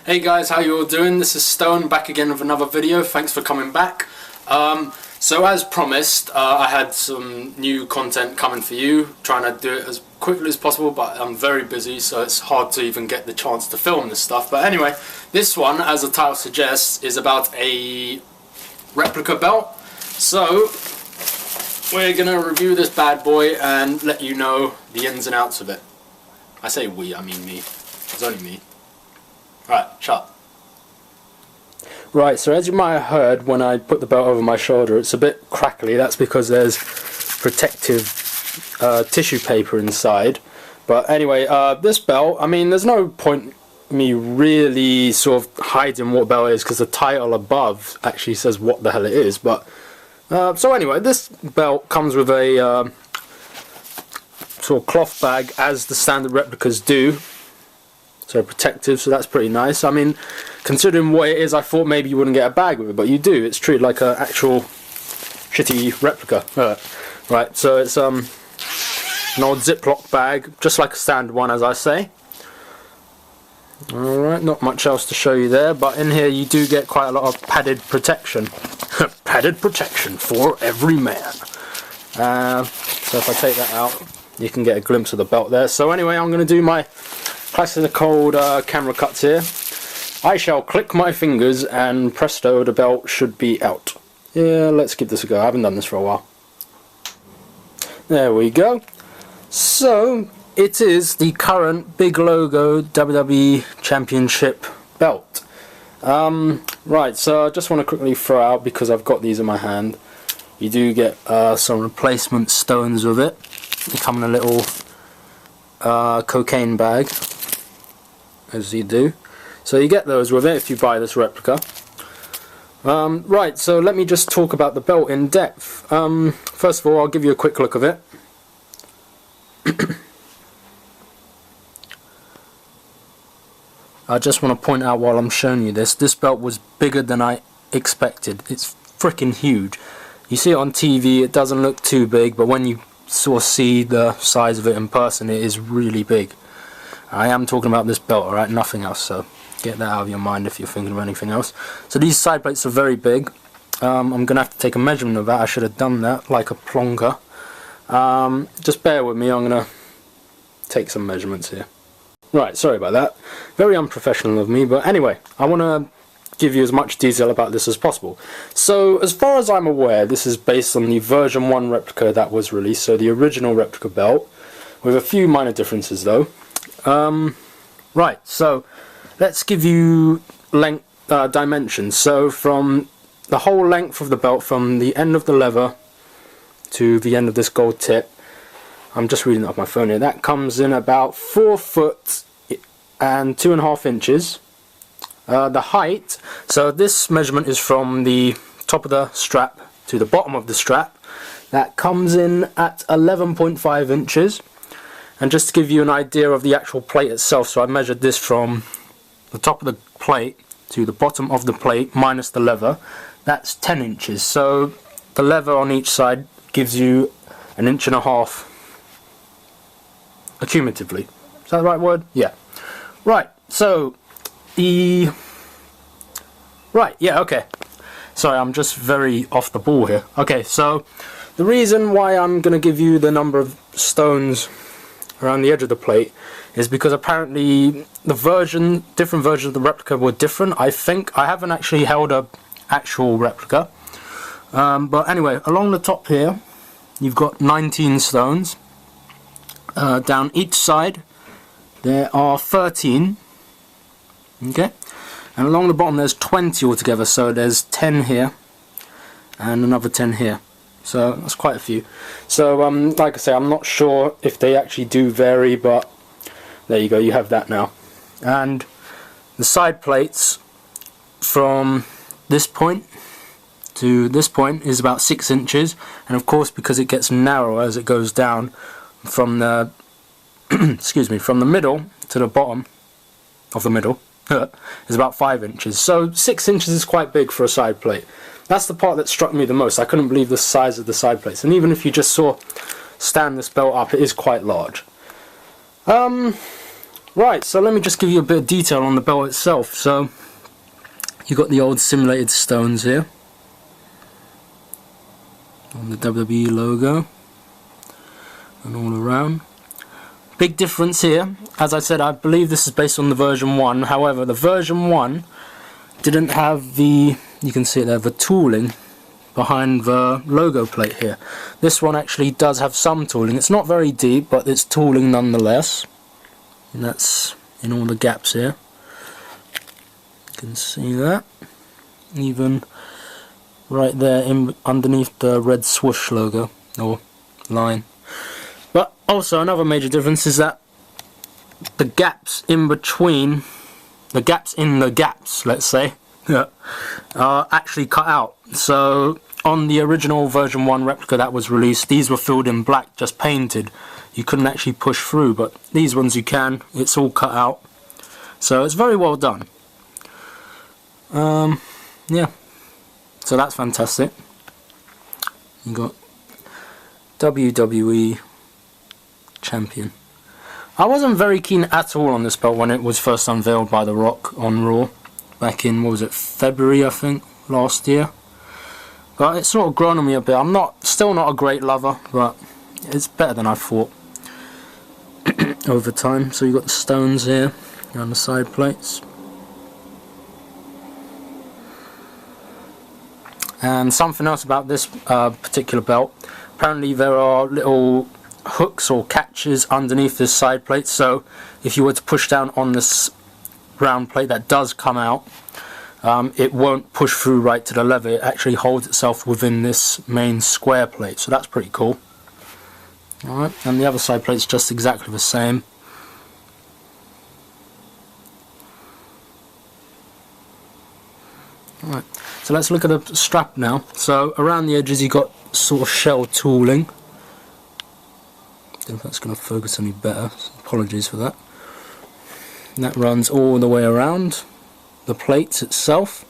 Hey guys, how you all doing? This is Stone back again with another video. Thanks for coming back. So as promised, I had some new content coming for you, trying to do it as quickly as possible, but I'm very busy, so it's hard to even get the chance to film this stuff. But anyway, this one, as the title suggests, is about a replica belt. So we're gonna review this bad boy and let you know the ins and outs of it. I say we, I mean me. It's only me. Right, shut up. Right, so as you might have heard when I put the belt over my shoulder, it's a bit crackly. That's because there's protective tissue paper inside. But anyway, this belt, I mean, there's no point me really sort of hiding what belt it is, because the title above actually says what the hell it is. But so anyway, this belt comes with a sort of cloth bag, as the standard replicas do. So protective, so that's pretty nice. I mean, considering what it is, I thought maybe you wouldn't get a bag with it, but you do. It's treated like an actual shitty replica. Right, so it's an old Ziploc bag, just like a standard one, as I say. Alright, not much else to show you there, but in here you do get quite a lot of padded protection. Padded protection for every man. So if I take that out, you can get a glimpse of the belt there. So anyway, I'm going to do my classical camera cuts here. I shall click my fingers and presto, the belt should be out. Yeah, let's give this a go. I haven't done this for a while. There we go. So it is the current big logo WWE Championship belt. Right, so I just want to quickly throw out, because I've got these in my hand, you do get some replacement stones with it. They come in a little cocaine bag, as you do. So you get those with it if you buy this replica. Right, so let me just talk about the belt in depth. First of all, I'll give you a quick look of it. I just want to point out while I'm showing you this belt was bigger than I expected. It's freaking huge. You see it on TV, it doesn't look too big, but when you sort of see the size of it in person, it is really big. I am talking about this belt, alright, nothing else, so get that out of your mind if you're thinking of anything else. So these side plates are very big. I'm going to have to take a measurement of that. I should have done that like a plonker. Just bear with me, I'm going to take some measurements here. Right, sorry about that. Very unprofessional of me, but anyway, I want to give you as much detail about this as possible. So as far as I'm aware, this is based on the version 1 replica that was released, so the original replica belt, with a few minor differences though. Right, so let's give you length dimensions. So from the whole length of the belt, from the end of the lever to the end of this gold tip, I'm just reading it off my phone here, that comes in about 4 foot and 2.5 inches. The height, so this measurement is from the top of the strap to the bottom of the strap. That comes in at 11.5 inches. And just to give you an idea of the actual plate itself, so I measured this from the top of the plate to the bottom of the plate minus the lever. That's 10 inches. So the lever on each side gives you 1.5 inches accumulatively. Is that the right word? Yeah. Right, so okay. Sorry, I'm just very off the ball here. Okay, so the reason why I'm going to give you the number of stones around the edge of the plate is because apparently the different versions of the replica were different. I think I haven't actually held a actual replica, but anyway, along the top here you've got 19 stones. Down each side there are 13. Okay, and along the bottom there's 20 altogether, so there's 10 here and another 10 here. So that's quite a few. So like I say, I'm not sure if they actually do vary, but there you go, you have that now. And the side plates from this point to this point is about 6 inches, and of course because it gets narrower as it goes down from the excuse me, from the middle to the bottom of the middle is about 5 inches. So 6 inches is quite big for a side plate. That's the part that struck me the most. I couldn't believe the size of the side plates, and even if you just stand this belt up, it is quite large. Right, so let me just give you a bit of detail on the belt itself. So you got the old simulated stones here on the WWE logo and all around. Big difference here, as I said, I believe this is based on the version 1. However, the version 1 didn't have the, you can see it there, the tooling behind the logo plate here. This one actually does have some tooling. It's not very deep, but it's tooling nonetheless. And that's in all the gaps here. You can see that. Even right there underneath the red swoosh logo, or line. But also another major difference is that the gaps in between, the gaps in the gaps, let's say, are actually cut out. So on the original version 1 replica that was released, these were filled in black, just painted. You couldn't actually push through, but these ones you can. It's all cut out. So it's very well done. Yeah. So that's fantastic. You got WWE Champion. I wasn't very keen at all on this belt when it was first unveiled by The Rock on Raw back in, what was it, February I think, last year. But it's sort of grown on me a bit. I'm still not a great lover, but it's better than I thought over time. So you've got the stones here on the side plates. And something else about this particular belt, apparently there are little hooks or catches underneath this side plate, so if you were to push down on this round plate that does come out, it won't push through right to the leather. It actually holds itself within this main square plate, so that's pretty cool. Alright, and the other side plate's just exactly the same. Alright, so let's look at the strap now. So around the edges you got sort of shell tooling. Don't know if that's going to focus any better, so apologies for that. And that runs all the way around the plates itself.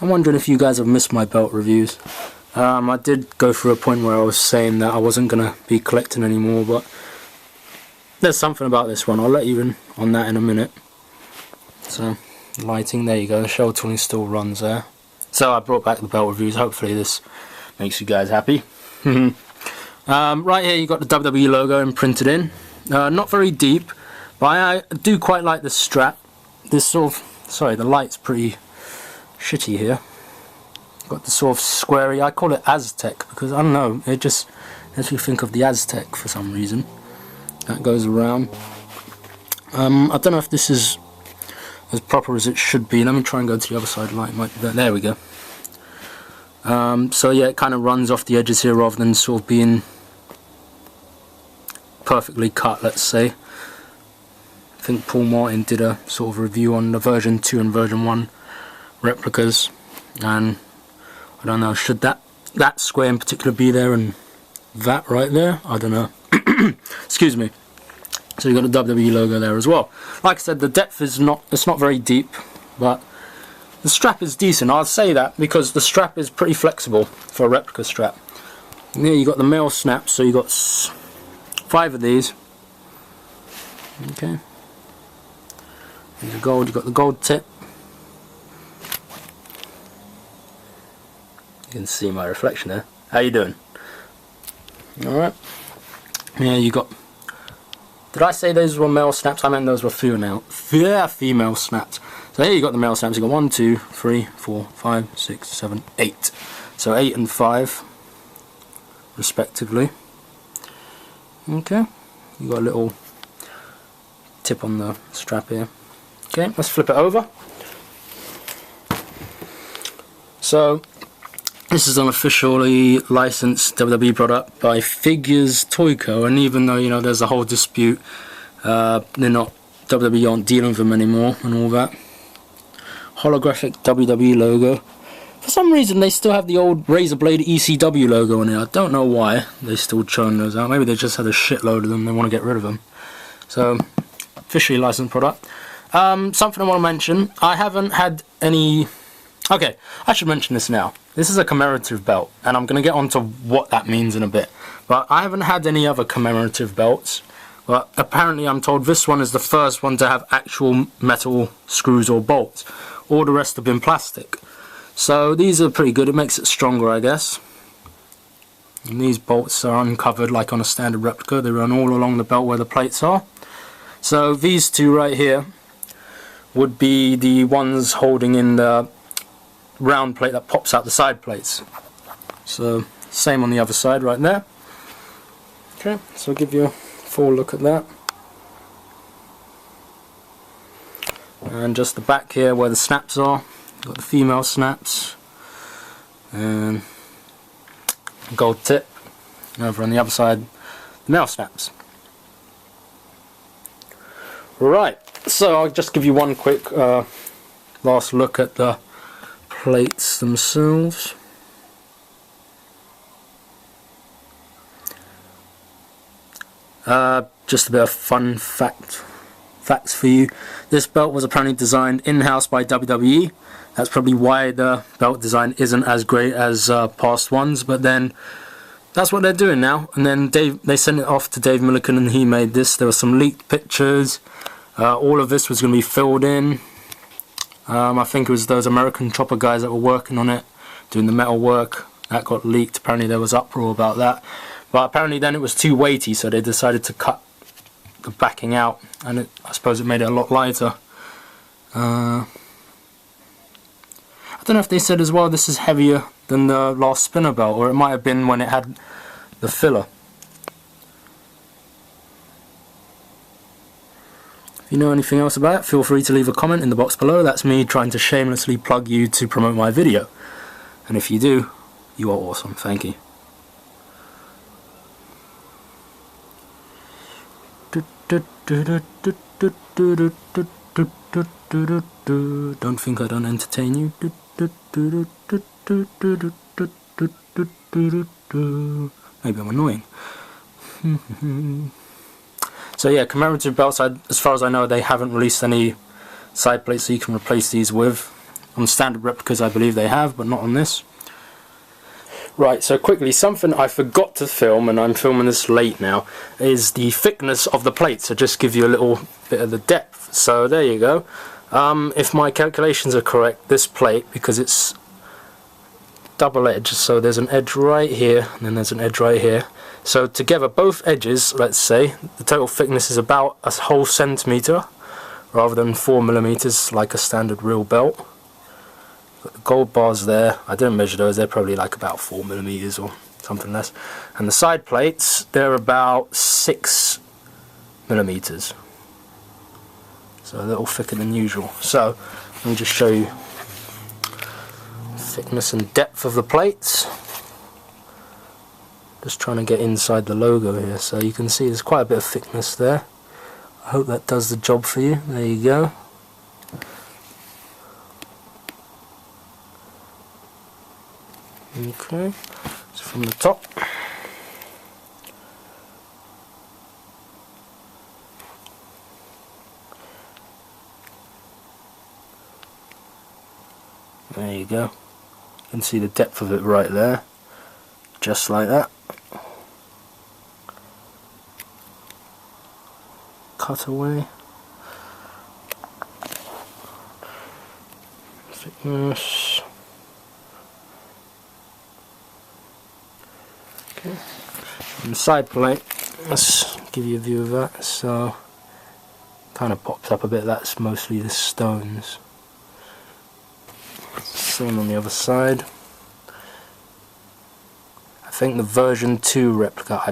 I'm wondering if you guys have missed my belt reviews. I did go through a point where I was saying that I wasn't going to be collecting anymore, but there's something about this one. I'll let you in on that in a minute. So, lighting, there you go, the shell tooling still runs there. So I brought back the belt reviews. Hopefully this makes you guys happy. Right here you got the WWE logo imprinted in. Not very deep, but I do quite like the strap. This sort of, sorry, the light's pretty shitty here. Got the sort of squarey, I call it Aztec because I don't know, it just makes me think of the Aztec for some reason. That goes around. I don't know if this is as proper as it should be. Let me try and go to the other side. Light might be there. There we go. So yeah, it kind of runs off the edges here rather than sort of being perfectly cut, let's say. I think Paul Martin did a sort of review on the version 2 and version 1 replicas, and I don't know, should that square in particular be there and that right there? I don't know. Excuse me. So you've got the WWE logo there as well. Like I said, the depth is it's not very deep, but the strap is decent. I'll say that because the strap is pretty flexible for a replica strap. And here you got the male snaps, so you got 5 of these. Okay. Here's the gold. You got the gold tip. You can see my reflection there. How you doing? All right. Yeah, you got. Did I say those were male snaps? I meant those were female snaps. So here you got the male snaps. You got 1, 2, 3, 4, 5, 6, 7, 8. So 8 and 5, respectively. Okay. You got a little tip on the strap here. Okay, let's flip it over. So this is an officially licensed WWE product by Figures Toy Co. And even though, you know, there's a whole dispute, WWE aren't dealing with them anymore and all that. Holographic WWE logo. For some reason they still have the old razor blade ECW logo on it. I don't know why they still churn those out. Maybe they just had a shitload of them, they want to get rid of them. So, officially licensed product. Something I want to mention, I haven't had any... Okay, I should mention this now. this is a commemorative belt, and I'm going to get onto what that means in a bit. But I haven't had any other commemorative belts, but apparently I'm told this one is the first one to have actual metal screws or bolts. All the rest have been plastic. So these are pretty good, it makes it stronger, I guess. And these bolts are uncovered like on a standard replica, they run all along the belt where the plates are. So these two right here would be the ones holding in the round plate that pops out the side plates. So same on the other side right there. Okay, so I'll give you a full look at that. And just the back here where the snaps are, got the female snaps and gold tip, and over on the other side the male snaps. Right, so I'll just give you one quick last look at the plates themselves. Just a bit of fun facts for you. This belt was apparently designed in-house by WWE. That's probably why the belt design isn't as great as past ones, but then that's what they're doing now. And then they sent it off to Dave Millican and he made this. There were some leaked pictures. All of this was going to be filled in. I think it was those American chopper guys that were working on it, doing the metal work. That got leaked. Apparently there was uproar about that. But apparently then it was too weighty, so they decided to cut the backing out, and I suppose it made it a lot lighter. I don't know if they said as well this is heavier than the last spinner belt, or it might have been when it had the filler. If you know anything else about it, feel free to leave a comment in the box below. That's me trying to shamelessly plug you to promote my video. And if you do, you are awesome. Thank you. Don't think I don't entertain you. Maybe I'm annoying. So yeah, commemorative belts, as far as I know, they haven't released any side plates so you can replace these with. On standard replicas I believe they have, but not on this. Right, so quickly, something I forgot to film, and I'm filming this late now, is the thickness of the plate. So just give you a little bit of the depth. So there you go. If my calculations are correct, this plate, because it's double edged, so there's an edge right here, and then there's an edge right here. So together, both edges, let's say, the total thickness is about a whole centimetre, rather than 4mm like a standard real belt. Got the gold bars there. I didn't measure those, they're probably like about 4mm or something less. And the side plates, they're about 6mm. So a little thicker than usual. So let me just show you thickness and depth of the plates. Just trying to get inside the logo here, so you can see there's quite a bit of thickness there. I hope that does the job for you. There you go. Okay, so from the top, there you go. You can see the depth of it right there, just like that. Cut away. Thickness. Okay. And the side plate, let's give you a view of that. So, kind of pops up a bit. That's mostly the stones. Same on the other side. I think the version 2 replica,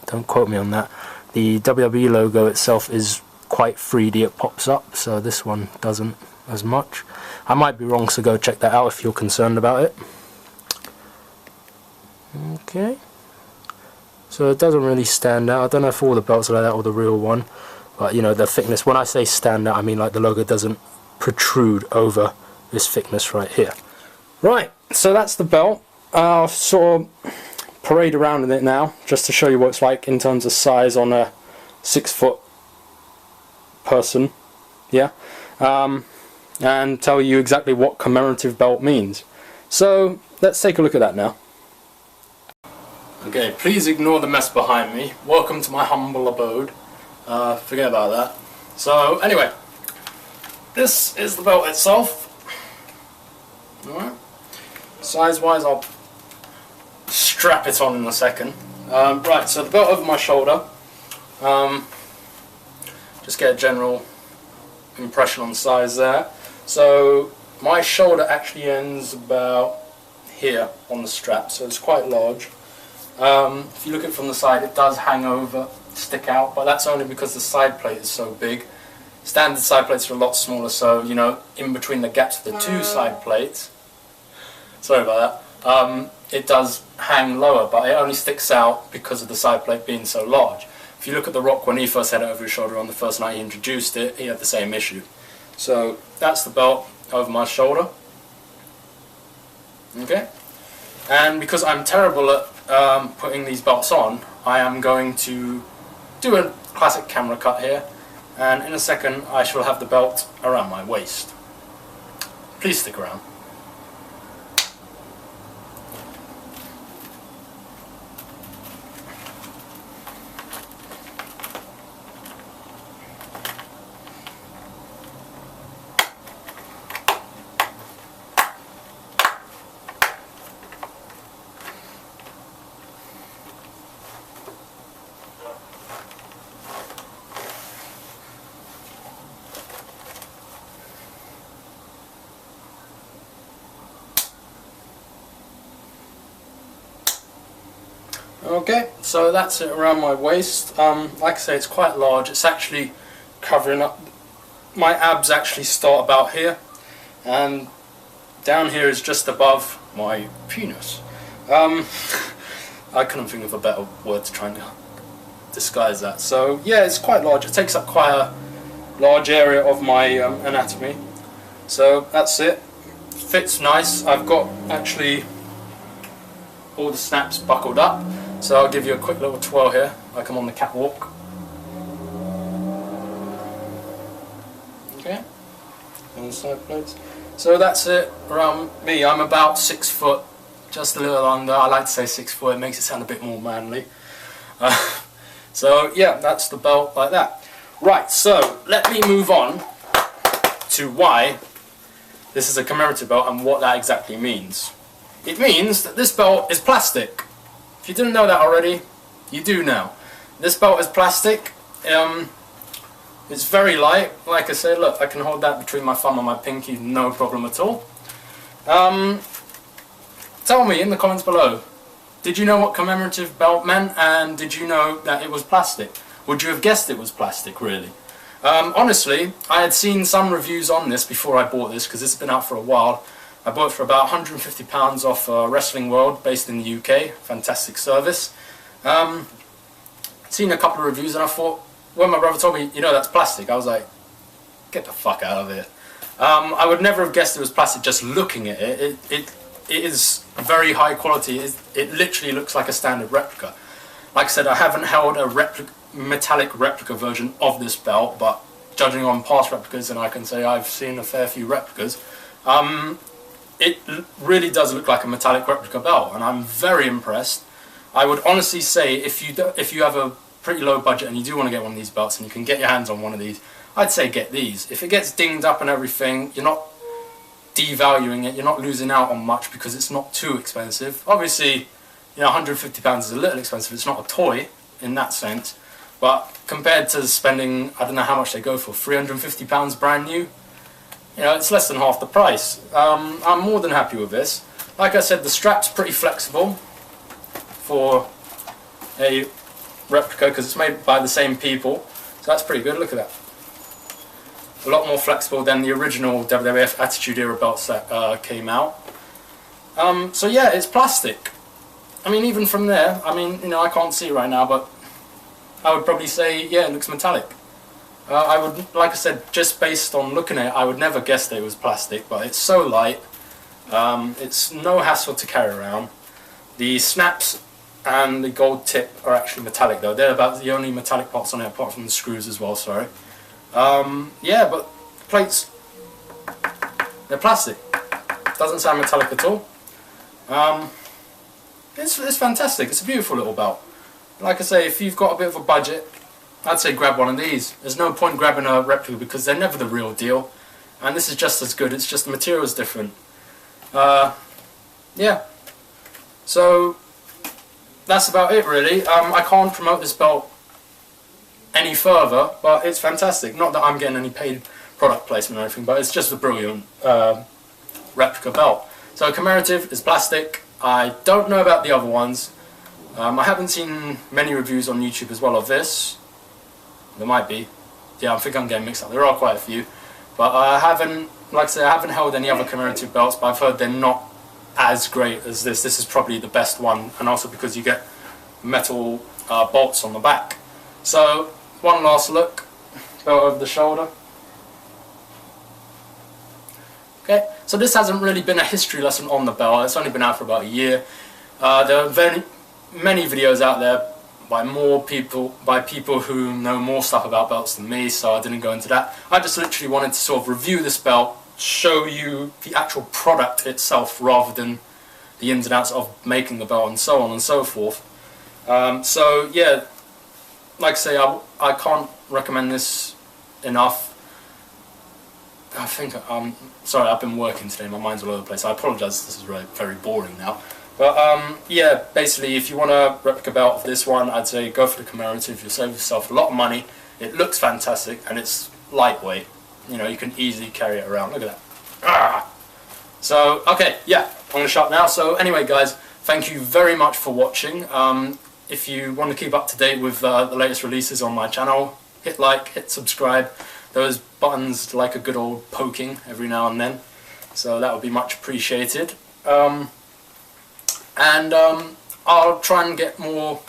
don't quote me on that, the WWE logo itself is quite 3D, it pops up, so this one doesn't as much. I might be wrong, so go check that out if you're concerned about it. Okay, so it doesn't really stand out. I don't know if all the belts are like that or the real one, but you know, the thickness, when I say stand out, I mean like the logo doesn't protrude over this thickness right here. Right, so that's the belt. I'll sort of parade around in it now, just to show you what it's like in terms of size on a 6-foot person, yeah, and tell you exactly what commemorative belt means. So let's take a look at that now. Okay, please ignore the mess behind me. Welcome to my humble abode. Forget about that. So anyway, this is the belt itself. Alright. Size wise, I'll strap it on in a second. Right, so the belt over my shoulder. Just get a general impression on size there. So my shoulder actually ends about here on the strap, so it's quite large. If you look at it from the side, it does hang over, stick out, but that's only because the side plate is so big. Standard side plates are a lot smaller, so you know, in between the gaps of the two side plates, sorry about that, it does hang lower, but it only sticks out because of the side plate being so large. If you look at The Rock when he first had it over his shoulder on the first night he introduced it, he had the same issue. So that's the belt over my shoulder. Okay, and because I'm terrible at putting these belts on, I am going to do a classic camera cut here, and in a second I shall have the belt around my waist. Please stick around. Okay, so that's it around my waist. Like I say, it's quite large. It's actually covering up. My abs actually start about here, and down here is just above my penis. I couldn't think of a better word to try and disguise that. So yeah, it's quite large. It takes up quite a large area of my anatomy. So that's it. Fits nice. I've got actually all the snaps buckled up. So I'll give you a quick little twirl here, like I'm on the catwalk. Okay, and the side plates. So that's it around me. I'm about 6 foot, just a little under. I like to say 6 foot, it makes it sound a bit more manly. So yeah, that's the belt like that. Right, so let me move on to why this is a commemorative belt and what that exactly means. It means that this belt is plastic. If you didn't know that already, you do now. This belt is plastic. It's very light. Like I say, look, I can hold that between my thumb and my pinky, no problem at all. Tell me in the comments below, did you know what commemorative belt meant, and did you know that it was plastic? Would you have guessed it was plastic, really? Honestly, I had seen some reviews on this before I bought this, because this has been out for a while. I bought it for about £150 off Wrestling World, based in the UK. Fantastic service. Seen a couple of reviews, and I thought, when my brother told me, you know, that's plastic, I was like, get the fuck out of here. I would never have guessed it was plastic just looking at it. It is very high quality. It literally looks like a standard replica. Like I said, I haven't held a metallic replica version of this belt, but judging on past replicas, and I can say I've seen a fair few replicas, it really does look like a metallic replica belt, and I'm very impressed. I would honestly say if you have a pretty low budget and you do want to get one of these belts and you can get your hands on one of these, I'd say get these. If it gets dinged up and everything, you're not devaluing it, you're not losing out on much because it's not too expensive. Obviously, you know, £150 is a little expensive. It's not a toy in that sense, but compared to spending, I don't know how much they go for, £350 brand new, you know, it's less than half the price. I'm more than happy with this. Like I said, the strap's pretty flexible for a replica because it's made by the same people, so that's pretty good. Look at that. A lot more flexible than the original WWF Attitude Era belts that came out. So yeah, it's plastic. I mean, even from there, I mean, you know, I can't see right now, but I would probably say, yeah, it looks metallic. I would, like I said, just based on looking at it, I would never guess that it was plastic, but it's so light. It's no hassle to carry around. The snaps and the gold tip are actually metallic though. They're about the only metallic parts on it, apart from the screws as well, sorry. Yeah, but the plates, they're plastic. Doesn't sound metallic at all. It's fantastic. It's a beautiful little belt. Like I say, if you've got a bit of a budget, I'd say grab one of these. There's no point grabbing a replica because they're never the real deal, and this is just as good. It's just the material is different. Yeah. So that's about it, really. I can't promote this belt any further, but it's fantastic. Not that I'm getting any paid product placement or anything, but it's just a brilliant replica belt. So Commemorative is plastic. I don't know about the other ones. I haven't seen many reviews on YouTube as well of this. There might be. Yeah, I think I'm getting mixed up. There are quite a few. But I haven't, like I said, I haven't held any other Commemorative belts, but I've heard they're not as great as this. This is probably the best one, and also because you get metal bolts on the back. So, one last look. Belt over the shoulder. Okay, so this hasn't really been a history lesson on the belt. It's only been out for about a year. There are many videos out there by people who know more stuff about belts than me, so I didn't go into that. I just literally wanted to sort of review this belt, show you the actual product itself rather than the ins and outs of making the belt and so on and so forth. So yeah, like I say, I can't recommend this enough. I think, sorry, I've been working today, my mind's all over the place. I apologise, this is really very boring now. But yeah, basically if you want a replica belt of this one, I'd say go for the Commemorative. You'll save yourself a lot of money. It looks fantastic and it's lightweight. You know, you can easily carry it around. Look at that. Ah! So, okay, yeah, I'm going to shut now. So anyway guys, thank you very much for watching. If you want to keep up to date with the latest releases on my channel, hit like, hit subscribe. Those buttons like a good old poking every now and then. So that would be much appreciated. I'll try and get more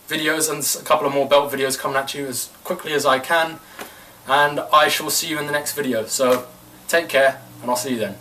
videos and a couple of more belt videos coming at you as quickly as I can, and I shall see you in the next video. So take care, and I'll see you then.